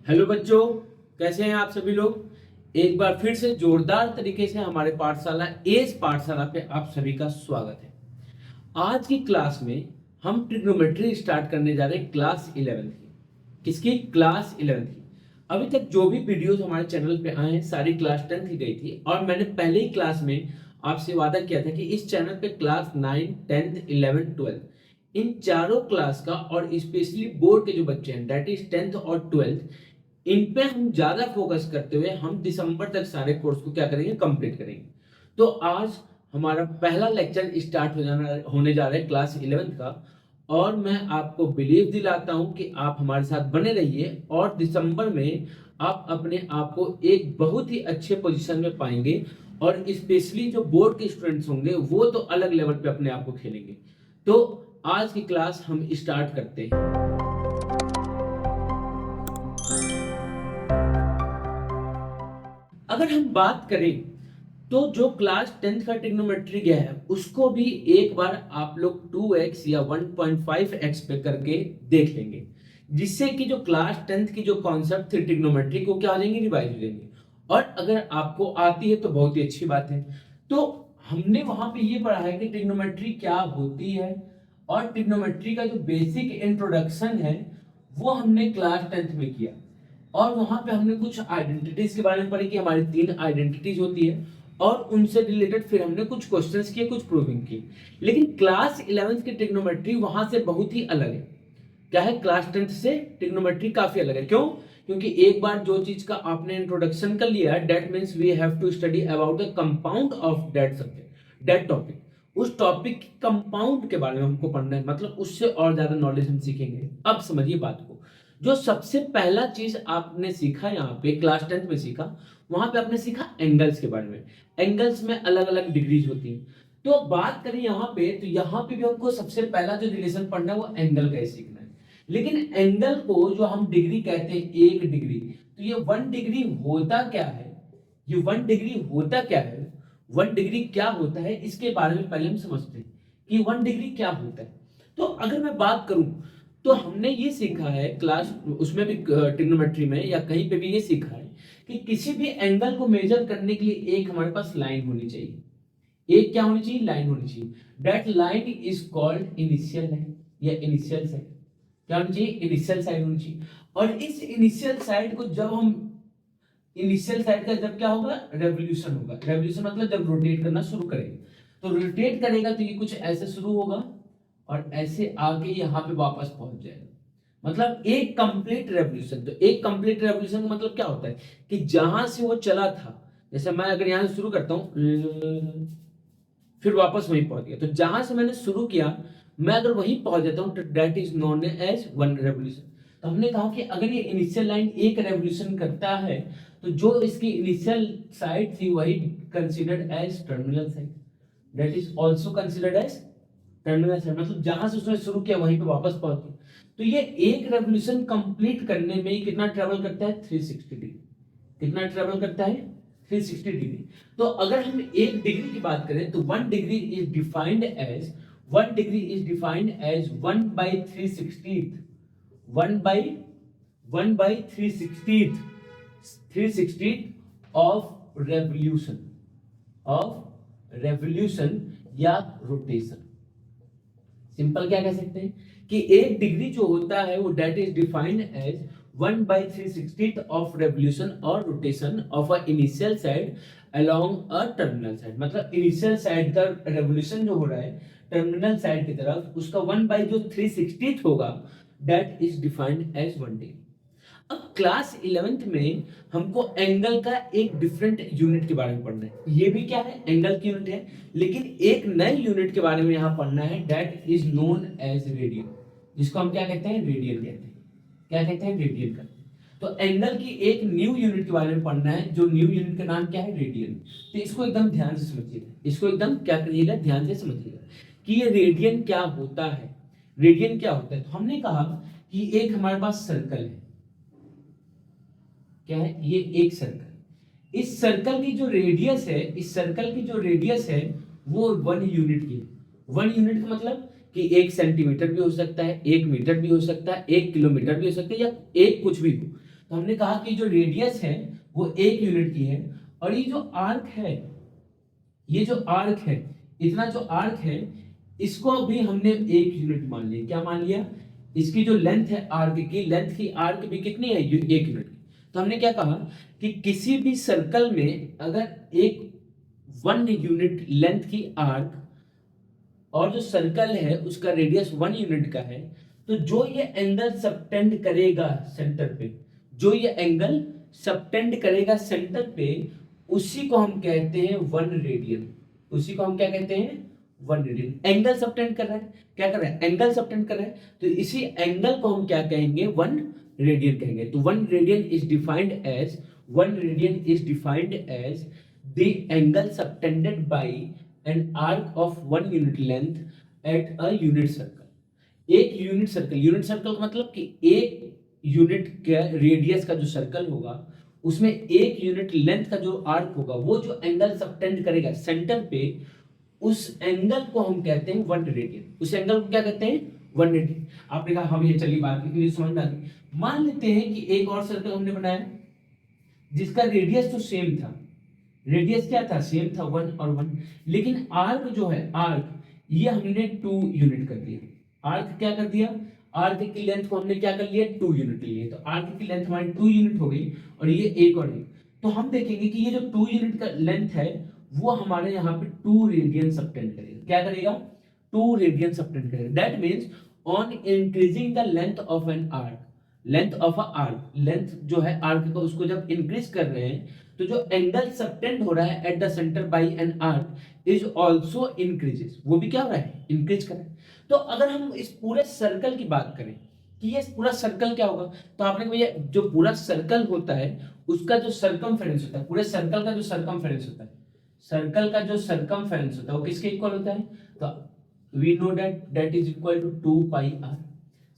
Hello बच्चों, कैसे हैं आप सभी लोग। एक बार फिर से जोरदार तरीके से हमारे पाठशाला एज पाठशाला पे आप सभी का स्वागत है। आज की क्लास में हम ट्रिग्नोमेट्री स्टार्ट करने जा रहे हैं क्लास 11 की। किसकी? क्लास 11 की। अभी तक जो भी वीडियोस हमारे चैनल पे आए हैं सारी क्लास 10 की गई थी और मैंने पहले ही क्लास में आपसे वादा किया था कि इस चैनल पे क्लास 9, 10, 11, 12 इन चारों क्लास का और स्पेशली बोर्ड के जो बच्चे हैं दैट इज 10th और 12th इन पे हम ज्यादा फोकस करते हुए हम दिसंबर तक सारे कोर्स को क्या करेंगे? कंप्लीट करेंगे। तो आज हमारा पहला लेक्चर स्टार्ट होने जा रहा है क्लास 11 का और मैं आपको बिलीव दिलाता हूं कि आप हमारे साथ बने रहिए और दिसंबर में आप अपने आप को एक बहुत ही अच्छे पोजीशन में पाएंगे और स्पेशली जो बोर्ड के स्टूडेंट्स होंगे वो तो अलग लेवल पे अपने आप को खेलेंगे। तो आज की क्लास हम स्टार्ट करते हैं। अगर हम बात करें तो जो क्लास 10th का ट्रिग्नोमेट्री गया है उसको भी एक बार आप लोग 2x या 1.5x पे करके देख लेंगे, जिससे कि जो क्लास 10th की जो कॉन्सेप्ट थी ट्रिग्नोमेट्री को क्या हो जाएंगे? रिवाइज हो जाएंगे। और अगर आपको आती है तो बहुत ही अच्छी बात है। तो हमने वहां पे ये पढ़ा है कि ट्रिग्नोमेट्री क्या होती है और ट्रिग्नोमेट्री का जो बेसिक इंट्रोडक्शन है वो हमने क्लास 10th में किया और वहां पे हमने कुछ आइडेंटिटीज के बारे में पढ़ी कि हमारी 3 आइडेंटिटीज होती है और उनसे रिलेटेड फिर हमने कुछ क्वेश्चंस किए, कुछ प्रूविंग की। लेकिन क्लास 11th की ट्रिग्नोमेट्री वहां से बहुत ही अलग है। क्या है? क्लास 10th से ट्रिग्नोमेट्री काफी अलग है। क्यों? क्योंकि एक बार जो चीज का आपने इंट्रोडक्शन कर लिया that means we have to study about the compound of that subject, that topic. उस टॉपिक के कंपाउंड के बारे में हमको पढ़ना है, मतलब उससे और ज्यादा नॉलेज हम सीखेंगे। अब समझिए बात को। जो सबसे पहला चीज आपने सीखा यहाँ पे क्लास 10th में सीखा, वहां पे आपने सीखा एंगल्स के बारे में। एंगल्स में अलग अलग डिग्रीज होती हैं। तो बात करें यहाँ पे तो यहाँ पे भी हमको सबसे पहला जो रिलेशन पढ़ना है वो एंगल का ही सीखना है। लेकिन एंगल को जो हम डिग्री कहते हैं, 1 डिग्री, तो ये 1 डिग्री होता क्या है? ये 1 डिग्री होता क्या है? 1 डिग्री क्या होता है इसके बारे में पहले हम समझते हैं कि 1 डिग्री क्या होता है। तो अगर मैं बात करूं तो हमने ये सीखा है क्लास उसमें भी ट्रिग्नोमेट्री में या कहीं पे भी ये सीखा है कि किसी भी एंगल को मेजर करने के लिए एक हमारे पास लाइन होनी चाहिए। एक क्या होनी चाहिए? लाइन होनी चाहिए। That line is called initial line या इनिशियल साइड। क्या होनी चाहिए? इनिशियल साइड होनी चाहिए। और इस इनिशियल साइड को जब हम इनिशियल साइड का जब क्या होगा? रेवोल्यूशन होगा। रेवोल्यूशन मतलब जब रोटेट करना शुरू करेगा, तो रोटेट करेगा तो ये कुछ ऐसे शुरू होगा और ऐसे आके यहाँ पे वापस पहुंच जाएगा। मतलब एक कंप्लीट रेवोल्यूशन। तो एक कंप्लीट रेवोल्यूशन का मतलब क्या होता है कि जहां से वो चला था, जैसे मैं अगर यहां से शुरू करता हूं फिर वापस वहीं पहुंच गया, तो जहां से मैंने शुरू किया मैं अगर वहीं पहुंच जाता हूं तो that is known as one revolution. तो हमने कहा कि अगर ये इनिशियल लाइन एक रेवोल्यूशन करता है तो जो इसकी इनिशियल साइड थी वही considered as terminal side, that is also considered as terminal side. मतलब जहां से उसने शुरू किया वहीं पे वापस पहुंच गया। तो ये एक रेवोल्यूशन कंप्लीट करने में कितना ट्रेवल करता है? 360 डिग्री। कितना ट्रेवल करता है? 360 डिग्री। तो अगर हम 1 डिग्री की बात करें तो 1 degree is defined as 1/360 1/360 of revolution या रोटेशन। सिंपल क्या कह सकते हैं कि 1 डिग्री जो होता है वो date is defined as 1/360 of revolution और rotation of a initial side along a terminal side. मतलब इनिशियल साइड का रेवोल्यूशन जो हो रहा है टर्मिनल साइड की तरफ, उसका 1/360 होगा, that is defined as 1 degree. अब क्लास 11th में हमको एंगल का एक डिफरेंट यूनिट के बारे में पढ़ना है। ये भी क्या है? एंगल की यूनिट है, लेकिन एक नए यूनिट के बारे में यहां पढ़ना है, that is known as radian, जिसको हम क्या कहते हैं? रेडियन कहते हैं। क्या कहते हैं? रेडियन कहते हैं। तो एंगल की एक न्यू यूनिट के बारे में पढ़ना है, जो न्यू यूनिट का नाम क्या है? रेडियन। तो इसको एकदम ध्यान से समझिएगा, इसको एकदम क्या करिएगा? ध्यान से समझिएगा कि ये रेडियन क्या होता है। रेडियन क्या होता है? तो हमने कहा कि एक हमारे पास सर्कल है। क्या है? ये एक सर्कल। इस सर्कल की जो रेडियस है, इस सर्कल की जो रेडियस है वो 1 यूनिट की है। 1 यूनिट का मतलब कि 1 सेंटीमीटर भी हो सकता है, 1 मीटर भी हो सकता है, 1 किलोमीटर भी हो सकता है या एक कुछ भी हो। तो हमने कहा कि जो रेडियस है वो 1 यूनिट की है, और ये जो आर्क है, ये जो आर्क है, इतना जो आर्क है, इसको भी हमने 1 यूनिट मान लिया। क्या मान लिया? इसकी जो लेंथ है आर्क की, लेंथ की आर्क भी कितनी है? 1 यूनिट की। तो हमने क्या कहा कि किसी भी सर्कल में अगर एक 1 यूनिट लेंथ की आर्क और जो सर्कल है उसका रेडियस 1 यूनिट का है, तो जो ये एंगल सबटेंड करेगा सेंटर पे, जो ये एंगल सबटेंड करेगा सेंटर पे, उसी को हम कहते हैं 1 रेडियन। उसी को हम क्या कहते हैं? 1 रेडियन। एंगल सबटेंड कर रहा है, क्या कर रहा है? एंगल सबटेंड कर रहा है, तो इसी एंगल को हम क्या कहेंगे? 1 रेडियन कहेंगे। तो 1 radian is defined as 1 radian is defined as the angle subtended by an arc of 1 unit length at a unit circle. एक यूनिट सर्कल, यूनिट सर्कल का मतलब कि 1 यूनिट का रेडियस का जो सर्कल होगा उसमें 1 यूनिट लेंथ का जो आर्क होगा, वो जो एंगल सबटेंड करेगा सेंटर पे, उस एंगल को हम कहते हैं 1 रेडियन। उस एंगल को क्या कहते हैं? 1 रेडियन। आपने कहा हम ये चलिए बात की समझ में आ गई। मान लेते हैं कि एक और सर्कल हमने बनाया जिसका रेडियस तो सेम था, रेडियस क्या था? सेम था, 1 और 1, लेकिन आर्क जो है, आर्क ये हमने 2 यूनिट कर दिया। आर्क क्या कर दिया? आर्क की लेंथ को हमने क्या कर लिया? 2 यूनिट लिए। तो आर्क की लेंथ हमारी 2 यूनिट हो गई, और ये एक और एक। तो हम देखेंगे कि ये जो 2 यूनिट का लेंथ है वो हमारे यहाँ पे 2 रेडियन सबटेंड करेगा। क्या करेगा? 2 रेडियन सबटेंड करेगा। That means on increasing the length of an arc, length of a arc, length जो है आर्क का, उसको जब इंक्रीज कर रहे हैं तो जो एंगल सबटेंड हो रहा है at the centre by an arc is also increases. वो भी क्या हो रहा है? इंक्रीज कर रहा है। तो अगर हम इस पूरे सर्कल की बात करें कि ये पूरा सर्कल क्या होगा, तो आपने भैया जो पूरा सर्कल होता है उसका जो सरकमफेरेंस होता है, पूरे सर्कल का जो सरकमफेरेंस होता है, सर्कल का जो सरकमफेरेंस होता है वो किसके इक्वल होता है? तो we know that is equal to 2 pi R.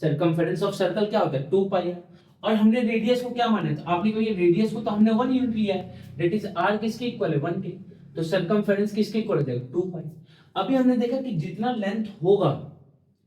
Circumference of circle क्या होता है? 2 पाई आर। और हमने रेडियस को क्या माना है? तो आपने कहा ये रेडियस को तो हमने 1 यूनिट लिया है, दैट इज आर किसके इक्वल है? 1 के। तो सरकमफेरेंस किसके इक्वल हो जाएगा? 2 पाई। अभी हमने देखा कि जितना लेंथ होगा,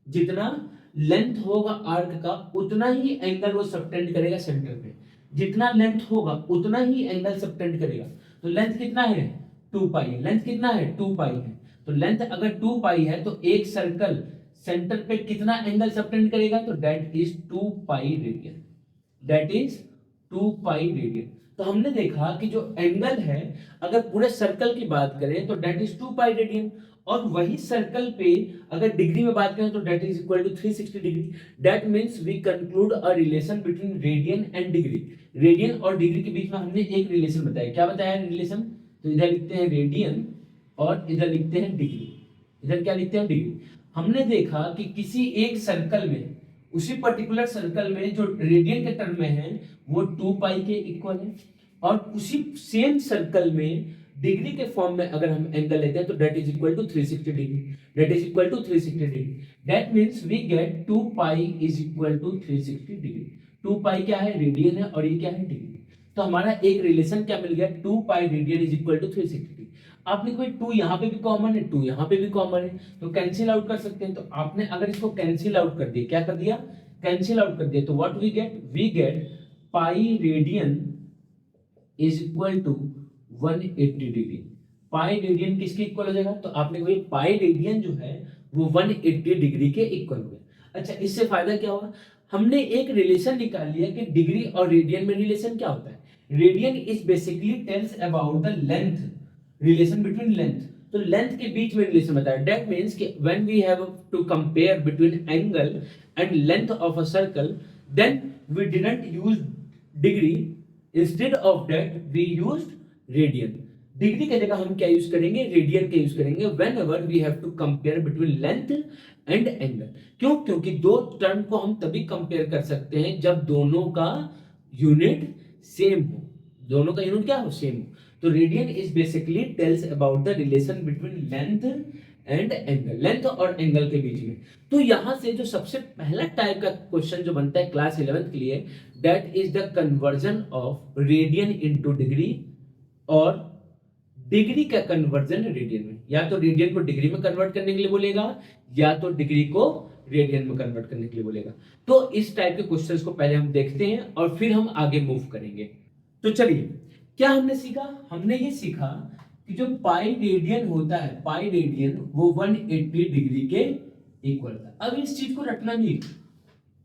जितना लेंथ होगा आर्क का, उतना ही एंगल वो सबटेंड करेगा सेंटर पे। जितना लेंथ होगा उतना ही एंगल सबटेंड करेगा। तो लेंथ कितना है? 2 पाई है। लेंथ कितना है? 2 पाई है। तो लेंथ अगर 2 पाई है तो एक सर्कल सेंटर पे कितना एंगल सबटेंड करेगा? तो that is 2 pi radian. That is 2 pi radian. तो हमने देखा कि जो एंगल है अगर पूरे सर्कल की बात करें तो दैट इज 2 पाई रेडियन, और वही सर्कल पे अगर डिग्री में बात करें तो that is equal to 360 degree. That means we conclude a relation between radian and degree. Radian और डिग्री के बीच में हमने एक रिलेशन बताया। क्या बताया रिलेशन? तो इधर लिखते हैं रेडियन और इधर लिखते हैं डिग्री। इधर क्या लिखते हैं? डिग्री। हमने देखा कि किसी एक सर्कल में, उसी पर्टिकुलर सर्कल में जो रेडियन के टर्म में है वो 2 पाई के इक्वल है, और उसी सेम सर्कल में डिग्री के फॉर्म में अगर हम एंगल लेते हैं तो that is equal to 360 degree. That is equal to 360 degree. That means we get 2 pi is equal to 360 degree. 2 pi क्या है? रेडियन है, और ये क्या है? डिग्री। तो हमारा एक रिलेशन क्या मिल गया? 2 pi radian is equal to 360 degree. आपने कोई 2 यहाँ पे भी कॉमन है, 2 यहाँ पे भी कॉमन है, तो कैंसिल आउट कर सकते हैं। तो आपने अगर इसको कैंसिल आउट कर दिया, क्या कर दिया? कैंसिल आउट कर दिया, तो what we get? We get pi radian is equal to 180 degree. Pi radian किसके इक्वल हो जाएगा? तो आपने कहा पाई रेडियन जो है वो 180 डिग्री के इक्वल हो गया। अच्छा, इससे फायदा क्या होगा? हमने एक रिलेशन निकाल लिया कि डिग्री और रेडियन में रिलेशन क्या होता है। Radian is basically tells about the length, relation between length. तो लेंथ के बीच में रिलेशन बताया। दैट मींस कि when we have to compare between angle and length of a circle, then we didn't use degree, instead of that we used radian. Degree की जगह हम क्या यूज करेंगे? रेडियन के यूज करेंगे whenever we have to compare between length and angle. क्यों? क्योंकि दो टर्म को हम तभी कंपेयर कर सकते हैं जब दोनों का यूनिट सेम हो। दोनों का यूनिट क्या हो? सेम हो। तो radian is basically tells about the relation between length and angle, length और एंगल के बीच में। तो यहां से जो सबसे पहला टाइप का क्वेश्चन जो बनता है क्लास 11th के लिए, that is the conversion of radian into degree, और डिग्री का कन्वर्जन रेडियन में। या तो रेडियन को डिग्री में कन्वर्ट करने के लिए बोलेगा, या तो डिग्री को रेडियन में कन्वर्ट करने के लिए बोलेगा। तो इस टाइप के क्वेश्चंस को पहले हम देखते हैं और फिर हम आगे मूव करेंगे। तो चलिए, क्या हमने सीखा? हमने ये सीखा कि जो पाई रेडियन होता है, पाई रेडियन वो 180 डिग्री के इक्वल होता है। अब इस चीज को रटना नहीं,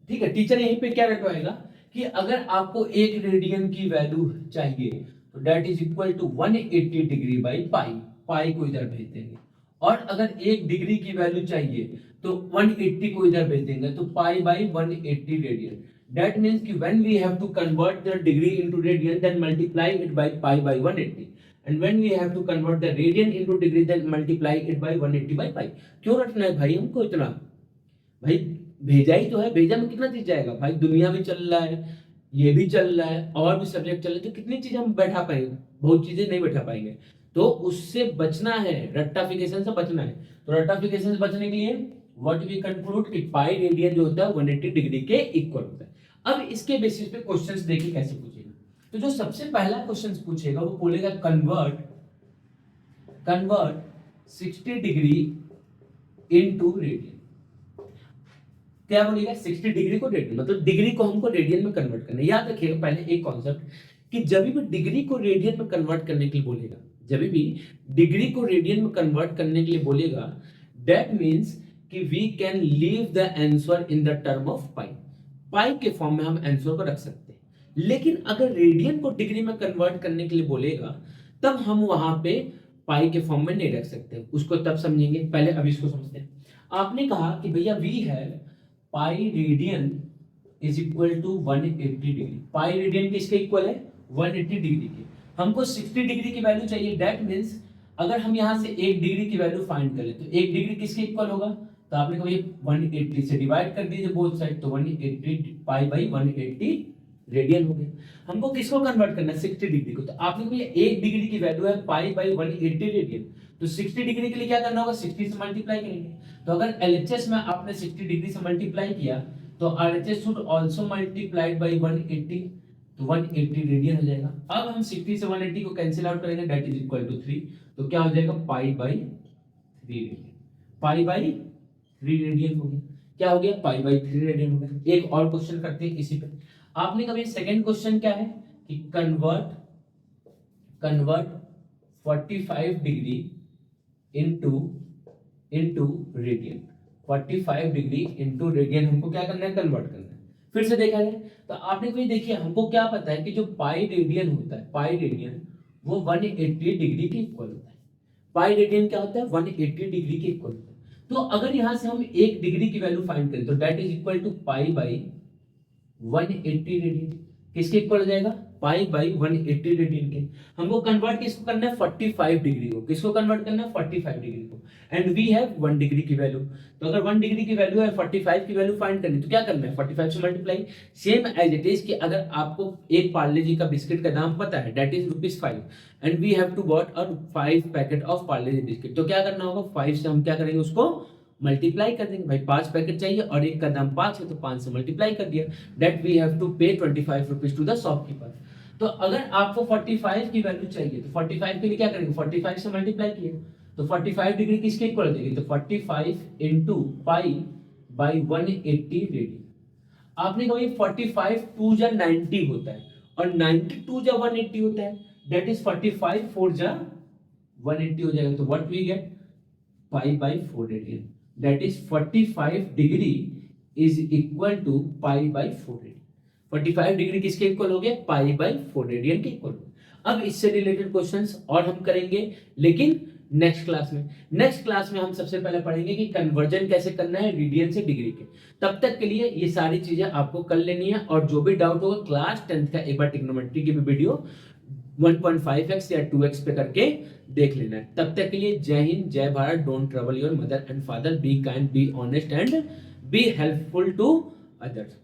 ठीक है? टीचर यहीं पे क्या रटवाएगा कि अगर आपको 1 रेडियन की वैल्यू चाहिए तो that is equal to 180 degree by pi, pi को इधर भेज देंगे। और अगर 1 डिग्री की वैल्यू चाहिए तो 180 को इधर भेज देंगे, तो पाई बाई 180 रेडियन। That means कि when we have to convert the degree into radian, then multiply it by pi by 180. And when we have to convert the radian into degree, then multiply it by 180 by pi. क्यों रटना है भाई हमको इतना? भाई भेजा ही तो है, भेजा में कितना चीज जाएगा भाई? दुनिया भी चल रहा है, ये भी चल रहा है, और भी सब्जेक्ट चल रहे हैं, तो कितनी चीजें हम बैठा पाएंगे? बहुत चीजें नहीं बैठा पाएंगे। तो उससे बचना है, रट्टाफिकेशन से बचना है। तो रट्टाफिकेशन से बचने के लिए व्हाट वी कंक्लूड कि पाई रेडियन जो होता है 180 डिग्री के इक्वल होता है। अब इसके बेसिस पे क्वेश्चंस देखिए कैसे पूछेगा। तो जो सबसे पहला क्वेश्चन पूछेगा वो बोलेगा कन्वर्ट 60 डिग्री इनटू रेडियन। क्या बोलेगा? 60 डिग्री को रेडियन, मतलब डिग्री को हमको रेडियन में कन्वर्ट करना है। याद रखिएगा पहले एक कॉन्सेप्ट कि जब भी डिग्री को रेडियन में कन्वर्ट करने के लिए बोलेगा, जब भी डिग्री को रेडियन में कन्वर्ट करने के लिए बोलेगा, दैट मीन्स कि we can leave the answer in the term of pi. Pi के फॉर्म में हम आंसर को रख सकते हैं। लेकिन अगर रेडियन को डिग्री में कन्वर्ट करने के लिए बोलेगा तब हम वहां पे पाई के फॉर्म में नहीं रख सकते। उसको तब समझेंगे, पहले अभी इसको समझते हैं। आपने कहा कि भैया वी है pi radian is equal to 180 degree. Pi radian किसके इक्वल है? 180 डिग्री के। हमको 60 डिग्री की वैल्यू चाहिए। दैट मीन्स अगर हम यहां से 1 डिग्री की वैल्यू फाइंड करें तो 1 डिग्री किसके इक्वल होगा? तो आपने कहा ये 180 से डिवाइड कर दीजिए बोथ साइड, तो 180 पाई बाई 180 रेडियन हो गया। हमको किसको कन्वर्ट करना है? 60 डिग्री को। तो आपने कहा ये 1 डिग्री की वैल्यू है पाई बाई 180 रेडियन, तो 60 डिग्री के लिए क्या करना होगा? 60 से मल्टीप्लाई करेंगे। तो अगर एलएचएस में आपने 60 डिग्री से मल्टीप्लाई किया तो RHS should also multiplied by 180, तो 180 रेडियन हो जाएगा। अब हम 60 से 180 को कैंसिल आउट करेंगे, दैट इज इक्वल टू 3, तो क्या हो जाएगा? Pi by 3 radian. Pi by 3 radian हो गया। क्या हो गया? पाई बाई 3 रेडियन हो गया। एक और क्वेश्चन करते हैं इसी पे। आपने कभी सेकंड क्वेश्चन क्या है कि convert 45 degree into radian. 45 degree into radian हमको क्या करना है? कन्वर्ट करना है। फिर से देखा जाए तो आपने कोई देखिए, हमको क्या पता है कि जो पाई रेडियन होता है, पाई रेडियन वो 180 डिग्री के इक्वल होता है। पाई रेडियन क्या होता है? 180 डिग्री के इक्वल होता है। तो अगर यहां से हम 1 डिग्री की वैल्यू फाइंड करें तो that is equal to pi by 180 radian. किसके इक्वल हो जाएगा? पाई बाई 180 रेडियन के। हमको कन्वर्ट किसको करना है? 45 डिग्री को। किसको कन्वर्ट करना है? 45 डिग्री को। एंड वी हैव 1 डिग्री की वैल्यू। तो अगर 1 डिग्री की वैल्यू है, 45 की वैल्यू फाइंड करनी, तो क्या करना है? 45 से multiply. Same as it is कि अगर आपको एक पार्ले जी का बिस्किट का दाम पता है, that is ₹5, and we have to bought a 5 packet of Parle G biscuit, तो क्या करना होगा? 5 से हम क्या करेंगे? उसको मल्टीप्लाई कर देंगे। भाई 5 पैकेट चाहिए और एक का दाम 5 है, तो 5 से मल्टीप्लाई कर दिया। दैट वी हैव टू पे 25 रुपीज टू द शॉपकीपर। तो अगर आपको 45 की वैल्यू चाहिए तो 45 के लिए क्या करेंगे? 45 से मल्टीप्लाई किए तो 45 डिग्री किसके इक्वल हो जाएगी? तो 45 इंटू पाई बाई 180 रेडियन। आपने कहा 45 2 जा 90 होता है और 90 2 जा 180 होता है। दैट इज 45 4 जा 180 हो जाएगा। तो what we get? Pi by 4 radian. That is 45 degree is equal to pi by 4 radian. 45 degree किसके इक्वल हो गया? पाई बाई 4 रेडियन के इक्वल। अब इससे रिलेटेड क्वेश्चंस और हम करेंगे, लेकिन नेक्स्ट क्लास में। नेक्स्ट क्लास में हम सबसे पहले पढ़ेंगे कि कन्वर्जन कैसे करना है रेडियन से डिग्री के। तब तक के लिए ये सारी चीजें आपको कर लेनी है, और जो भी डाउट होगा क्लास 10th का एक बार ट्रिग्नोमेट्री की भी वीडियो 1.5x या 2x पे करके देख लेना है। तब तक के लिए जय हिंद, जय Bharat. Don't trouble your mother and father, be kind, be honest and be helpful to others.